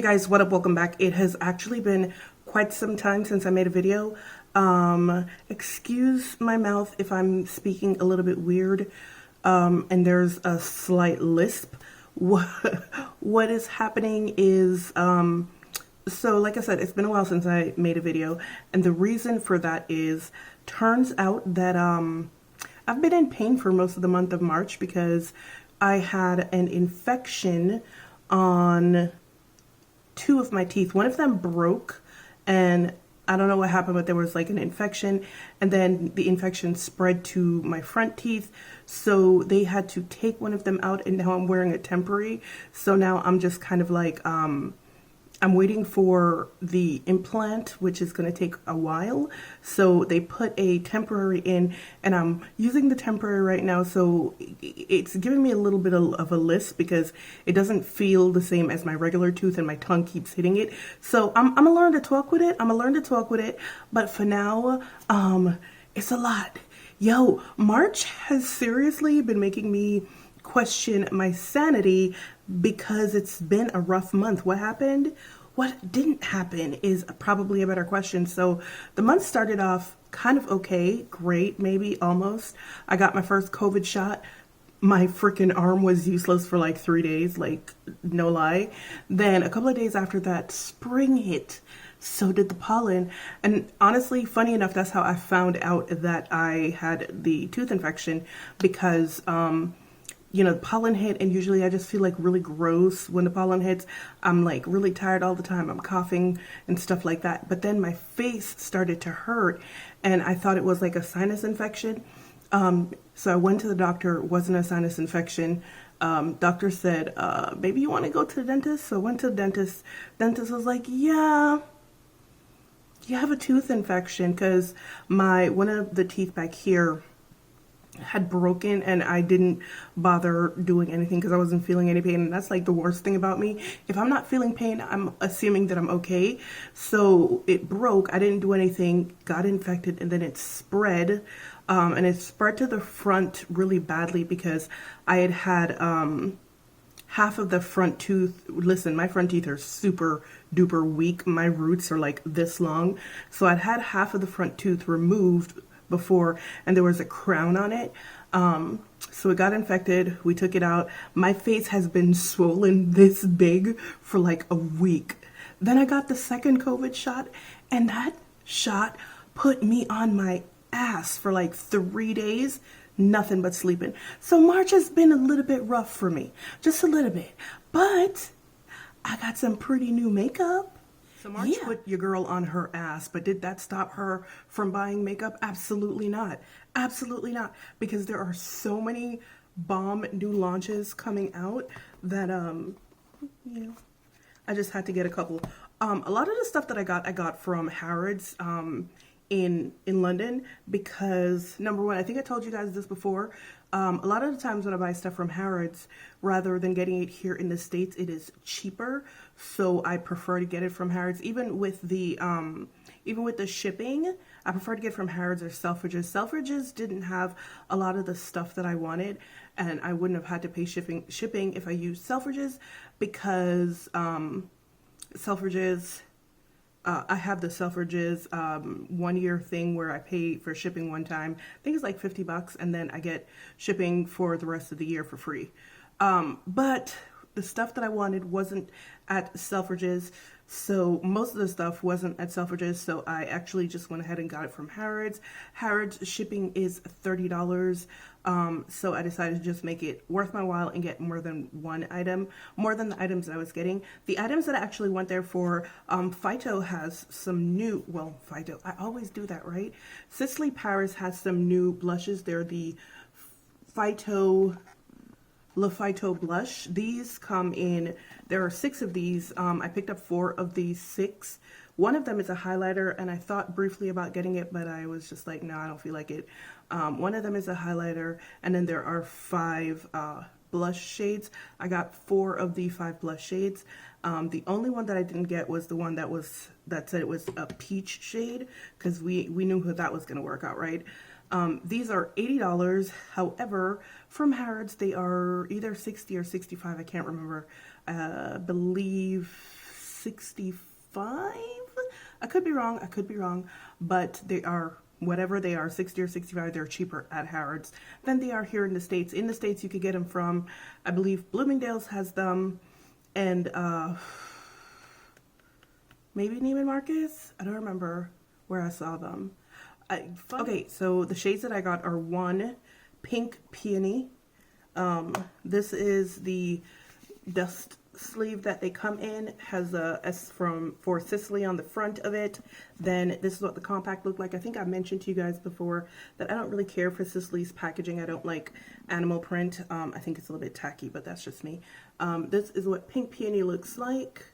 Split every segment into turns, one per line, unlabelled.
guys, what up? Welcome back. It has actually been quite some time since I made a video. Excuse my mouth if I'm speaking a little bit weird, and there's a slight lisp. What is happening is, so like I said, it's been a while since I made a video, and the reason for that is, turns out that I've been in pain for most of the month of March because I had an infection on two of my teeth. One of them broke, and I don't know what happened, but there was like an infection, and then the infection spread to my front teeth, so they had to take one of them out, and now I'm wearing a temporary. So now I'm just kind of like I'm waiting for the implant, which is going to take a while. So they put a temporary in, and I'm using the temporary right now. So it's giving me a little bit of a lisp because it doesn't feel the same as my regular tooth, and my tongue keeps hitting it. So I'm gonna learn to talk with it. But for now, it's a lot. Yo, March has seriously been making me question my sanity because it's been a rough month. What happened? What didn't happen is probably a better question. So the month started off kind of okay, great, maybe, almost. I got my first COVID shot. My freaking arm was useless for like 3 days, like no lie. Then a couple of days after that, spring hit. So did the pollen. And honestly, funny enough, that's how I found out that I had the tooth infection, because you know, the pollen hit, and usually I just feel like really gross when the pollen hits. I'm like really tired all the time. I'm coughing and stuff like that. But then my face started to hurt, and I thought it was like a sinus infection. So I went to the doctor. It wasn't a sinus infection. Doctor said, maybe you want to go to the dentist. So I went to the dentist. Dentist was like, yeah, you have a tooth infection, because one of the teeth back here had broken, and I didn't bother doing anything because I wasn't feeling any pain. And that's like the worst thing about me. If I'm not feeling pain, I'm assuming that I'm okay. So it broke, I didn't do anything, got infected, and then it spread, and it spread to the front really badly because I had half of the front tooth. Listen, my front teeth are super duper weak. My roots are like this long, so I'd had half of the front tooth removed before, and there was a crown on it. So it got infected. We took it out. My face has been swollen this big for like a week. Then I got the second COVID shot, and that shot put me on my ass for like 3 days, nothing but sleeping. So March has been a little bit rough for me, just a little bit, but I got some pretty new makeup. So March put your girl on her ass, but did that stop her from buying makeup? Absolutely not. Absolutely not. Because there are so many bomb new launches coming out that, you know, I just had to get a couple. A lot of the stuff that I got from Harrods in London, because number one, I think I told you guys this before, a lot of the times when I buy stuff from Harrods, rather than getting it here in the States, it is cheaper. So I prefer to get it from Harrods. Even with the shipping, I prefer to get from Harrods or Selfridges. Selfridges didn't have a lot of the stuff that I wanted, and I wouldn't have had to pay shipping if I used Selfridges, because Selfridges, I have the Selfridges 1 year thing where I pay for shipping one time. I think it's like $50, and then I get shipping for the rest of the year for free. But the stuff that I wanted wasn't at Selfridges, so most of the stuff wasn't at Selfridges, so I actually just went ahead and got it from Harrods. Harrods shipping is $30, so I decided to just make it worth my while and get more than one item, more than the items that I was getting. The items that I actually went there for, Phyto has some new, well, Phyto, I always do that, right? Sisley Paris has some new blushes. They're the Phyto blush. These come in, there are 6 of these. I picked up 4 of these 6. One of them is a highlighter, and I thought briefly about getting it, but I was just like, no, I don't feel like it. One of them is a highlighter, and then there are 5 blush shades. I got 4 of the 5 blush shades. The only one that I didn't get was the one that said it was a peach shade, because we knew how that was going to work out, right? These are $80. However, from Harrods, they are either $60 or $65. I can't remember. I believe 65. I could be wrong, but they are, whatever they are, 60 or 65, they're cheaper at Harrods than they are here in the States. In the States, you could get them from, I believe Bloomingdale's has them, and maybe Neiman Marcus? I don't remember where I saw them. Okay, so the shades that I got are 1 Pink Peony. This is the dust sleeve that they come in, has a S for Sisley on the front of it. Then this is what the compact looked like. I think I mentioned to you guys before that I don't really care for Sisley's packaging. I don't like animal print. I think it's a little bit tacky, but that's just me. This is what Pink Peony looks like.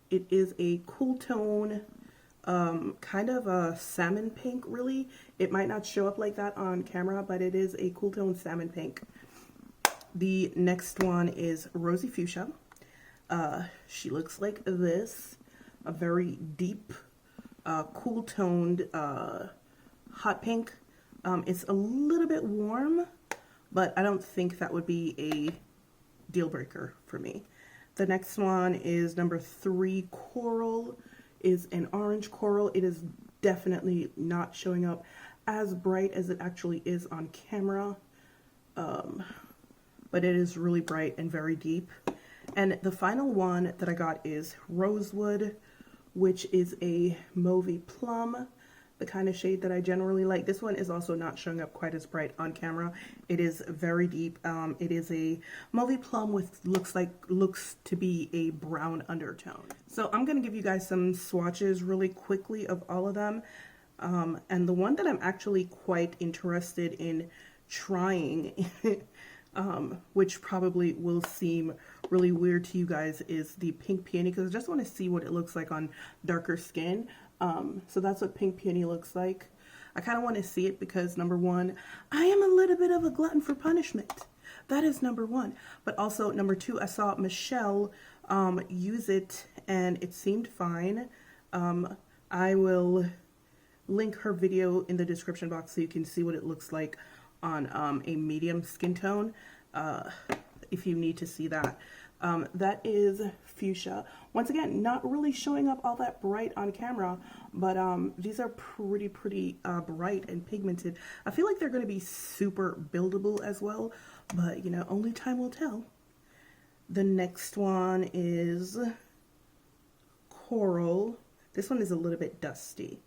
It is a cool tone, kind of a salmon pink, really. It might not show up like that on camera, but it is a cool tone salmon pink. The next one is Rosy Fuchsia. She looks like this, a very deep, cool toned, hot pink. It's a little bit warm, but I don't think that would be a deal breaker for me. The next one is number 3, Coral, is an orange coral. It is definitely not showing up as bright as it actually is on camera. But it is really bright and very deep. And the final one that I got is Rosewood, which is a mauvey plum, the kind of shade that I generally like. This one is also not showing up quite as bright on camera. It is very deep. It is a mauvey plum with looks to be a brown undertone. So I'm gonna give you guys some swatches really quickly of all of them. And the one that I'm actually quite interested in trying which probably will seem really weird to you guys, is the Pink Peony, because I just want to see what it looks like on darker skin. So that's what Pink Peony looks like. I kind of want to see it because, number 1, I am a little bit of a glutton for punishment. That is number 1. But also, number 2, I saw Michelle use it and it seemed fine. I will link her video in the description box so you can see what it looks like on a medium skin tone, if you need to see that. That is Fuchsia. Once again, not really showing up all that bright on camera, but these are pretty bright and pigmented. I feel like they're going to be super buildable as well, but you know, only time will tell. The next one is Coral. This one is a little bit dusty.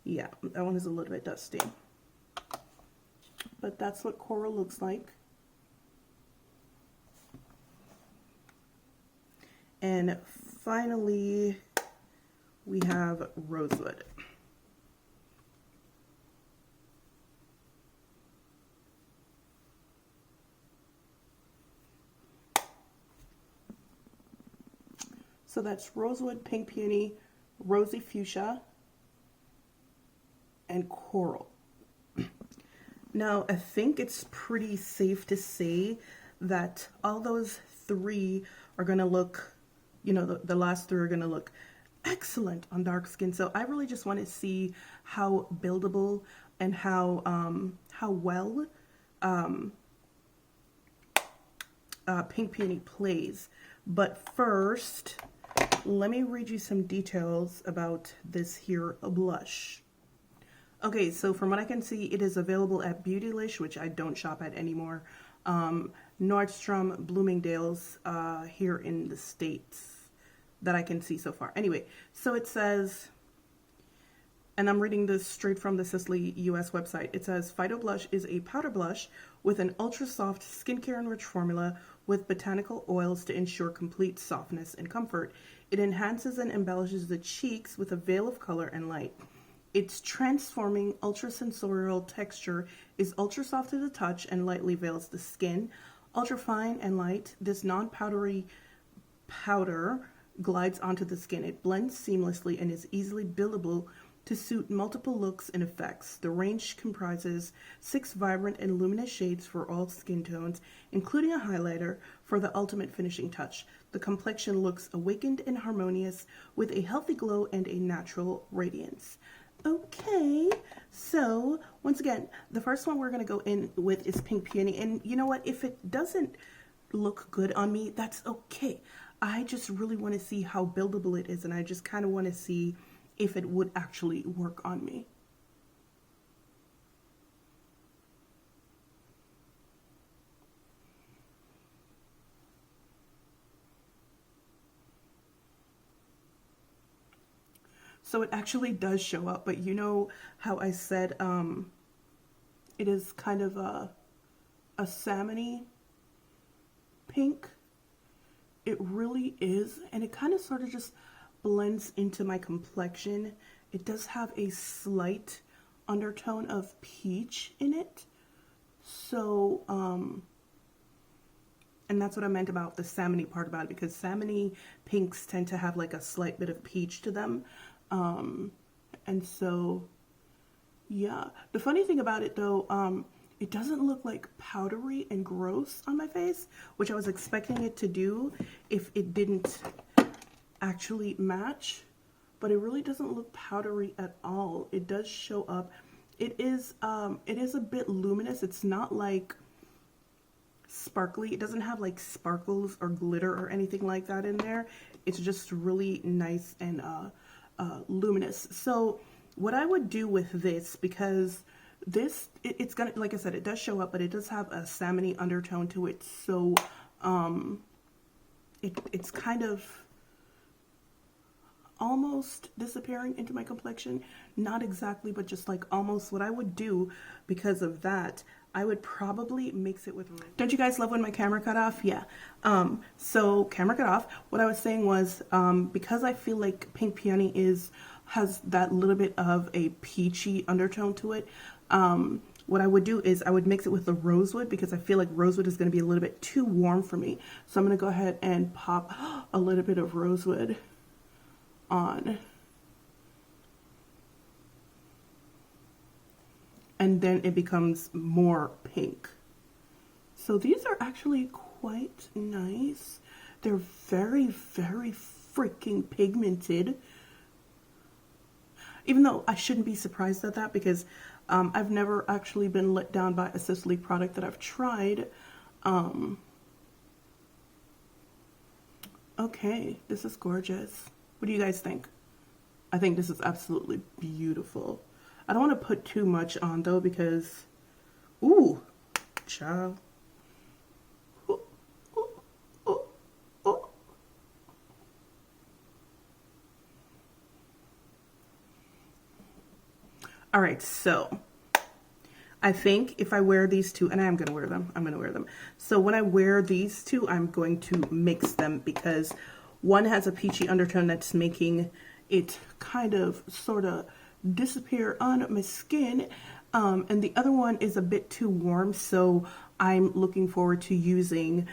Yeah, that one is a little bit dusty. But that's what Coral looks like. And finally, we have Rosewood. So that's Rosewood, Pink Peony, Rosy Fuchsia, and Coral. Now, I think it's pretty safe to say that all those 3 are going to look, you know, the last 3 are going to look excellent on dark skin. So I really just want to see how buildable and how well Pink Peony plays. But first, let me read you some details about this here blush. Okay, so from what I can see, it is available at Beautylish, which I don't shop at anymore, Nordstrom, Bloomingdale's here in the States that I can see so far. Anyway, so it says, and I'm reading this straight from the Sisley US website, it says, Phyto Blush is a powder blush with an ultra-soft skincare enriched formula with botanical oils to ensure complete softness and comfort. It enhances and embellishes the cheeks with a veil of color and light. Its transforming ultra-sensorial texture is ultra-soft to the touch and lightly veils the skin. Ultra-fine and light, this non-powdery powder glides onto the skin. It blends seamlessly and is easily buildable to suit multiple looks and effects. The range comprises 6 vibrant and luminous shades for all skin tones, including a highlighter for the ultimate finishing touch. The complexion looks awakened and harmonious with a healthy glow and a natural radiance. Okay, so once again, the first one we're going to go in with is Pink Peony. And you know what? If it doesn't look good on me, that's okay. I just really want to see how buildable it is, and I just kind of want to see if it would actually work on me. So it actually does show up, but you know how I said it is kind of a salmony pink? It really is, and it kind of sort of just blends into my complexion. It does have a slight undertone of peach in it. So, and that's what I meant about the salmony part about it, because salmony pinks tend to have like a slight bit of peach to them. And so, yeah. The funny thing about it though, it doesn't look like powdery and gross on my face, which I was expecting it to do if it didn't actually match, but it really doesn't look powdery at all. It does show up. It is a bit luminous. It's not like sparkly. It doesn't have like sparkles or glitter or anything like that in there. It's just really nice and luminous. So what I would do with this, because this, it's gonna, like I said, it does show up, but it does have a salmony undertone to it. So it's kind of almost disappearing into my complexion. Not exactly, but just like almost. What I would do because of that, I would probably mix it with... Don't you guys love when my camera cut off? Yeah. So camera cut off. What I was saying was, because I feel like Pink Peony has that little bit of a peachy undertone to it, what I would do is I would mix it with the rosewood, because I feel like rosewood is going to be a little bit too warm for me. So I'm going to go ahead and pop a little bit of rosewood on. And then it becomes more pink. So these are actually quite nice. They're very, very freaking pigmented. Even though I shouldn't be surprised at that, because I've never actually been let down by a Sisley product that I've tried. Okay, this is gorgeous. What do you guys think? I think this is absolutely beautiful. I don't want to put too much on though, because, ooh, child. Ooh, ooh, ooh, ooh. All right, so I think if I wear these two, and I am going to wear them, So when I wear these two, I'm going to mix them, because one has a peachy undertone that's making it kind of sort of disappear on my skin, and the other one is a bit too warm, so I'm looking forward to using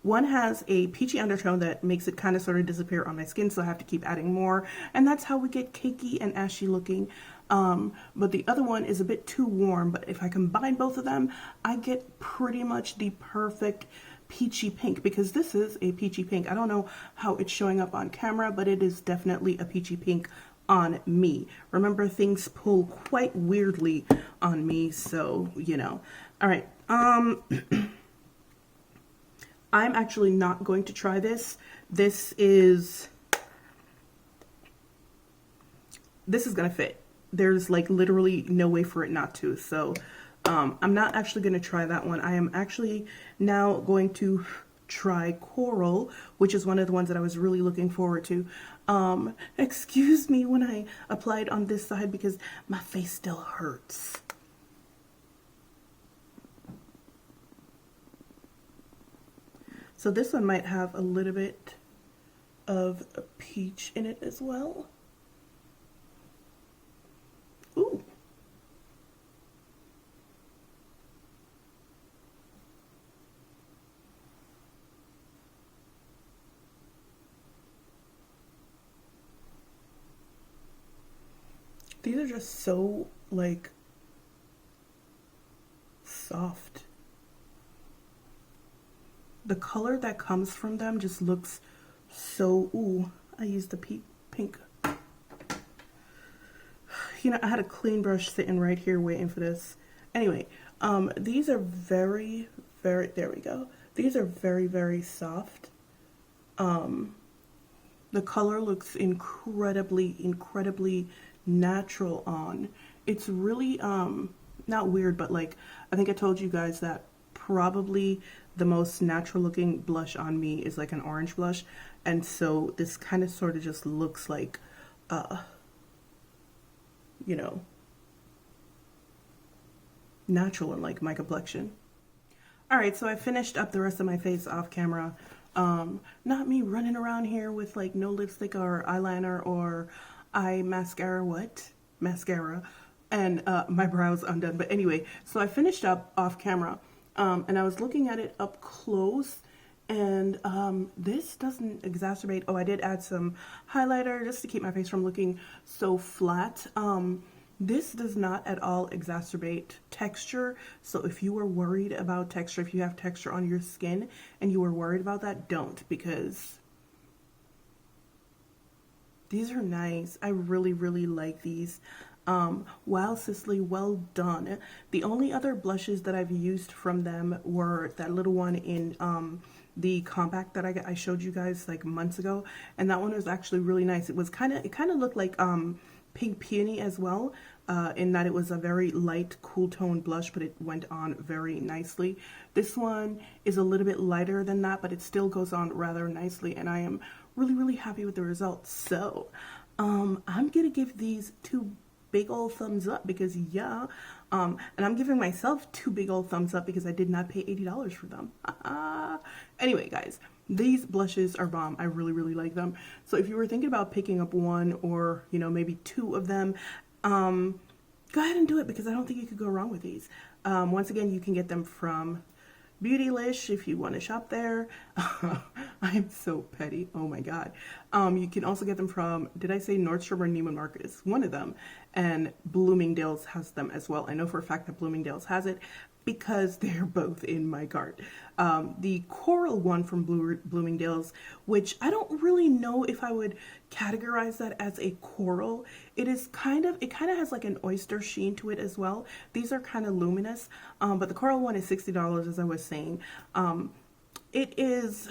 one has a peachy undertone that makes it kind of sort of disappear on my skin, so I have to keep adding more, and that's how we get cakey and ashy looking. But the other one is a bit too warm, but if I combine both of them, I get pretty much the perfect peachy pink, because this is a peachy pink. I don't know how it's showing up on camera, but it is definitely a peachy pink on me. Remember, things pull quite weirdly on me, so you know. All right, I'm actually not going to try this. This is gonna fit. There's like literally no way for it not to. So I'm not actually going to try that one. I am actually now going to try Coral, which is one of the ones that I was really looking forward to. Excuse me when I applied on this side, because my face still hurts. So this one might have a little bit of a peach in it as well. Ooh. These are just so, like, soft. The color that comes from them just looks so, ooh, I used the pink. You know, I had a clean brush sitting right here waiting for this. Anyway, these are very, very, there we go. These are very, very soft. The color looks incredibly, incredibly natural on. It's really, not weird, but like, I think I told you guys that probably the most natural looking blush on me is like an orange blush. And so this kind of sort of just looks like, you know, natural and like my complexion. All right, so I finished up the rest of my face off camera. Not me running around here with like no lipstick or eyeliner or eye mascara, mascara, and my brows undone. But anyway, so I finished up off camera, and I was looking at it up close, and this doesn't exacerbate. Oh, I did add some highlighter just to keep my face from looking so flat. This does not at all exacerbate texture. So if you were worried about texture, if you have texture on your skin and you were worried about that, don't, because these are nice. I really, really like these. Wow, Sisley, well done. The only other blushes that I've used from them were that little one in the compact that I showed you guys like months ago, and that one was actually really nice. It kind of looked like Pink Peony as well, in that it was a very light, cool tone blush, but it went on very nicely. This one is a little bit lighter than that, but it still goes on rather nicely, and I am really, really happy with the results. So, I'm gonna give these 2 big old thumbs up because yeah, and I'm giving myself 2 big old thumbs up because I did not pay $80 for them. Anyway, guys, these blushes are bomb. I really, really like them. So if you were thinking about picking up 1 or, you know, maybe 2 of them, go ahead and do it because I don't think you could go wrong with these. Once again, you can get them from Beautylish if you want to shop there. I'm so petty. Oh my god. You can also get them from, did I say Nordstrom or Neiman Marcus? One of them. And Bloomingdale's has them as well. I know for a fact that Bloomingdale's has it because they're both in my cart. The coral one from Bloomingdale's, which I don't really know if I would categorize that as a coral. It kind of has like an oyster sheen to it as well. These are kind of luminous, but the coral one is $60, as I was saying. It is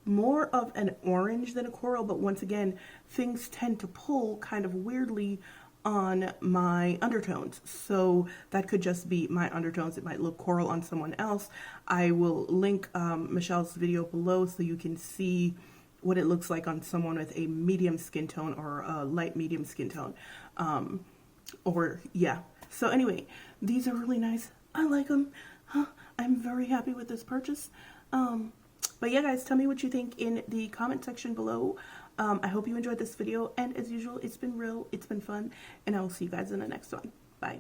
more of an orange than a coral, but once again, things tend to pull kind of weirdly on my undertones, so that could just be my undertones. It might look coral on someone else. I will link Michelle's video below so you can see what it looks like on someone with a medium skin tone or a light medium skin tone, or yeah. So anyway, these are really nice. I like them. I'm very happy with this purchase. But yeah, guys, tell me what you think in the comment section below. I hope you enjoyed this video, and as usual, it's been real, it's been fun, and I will see you guys in the next one. Bye.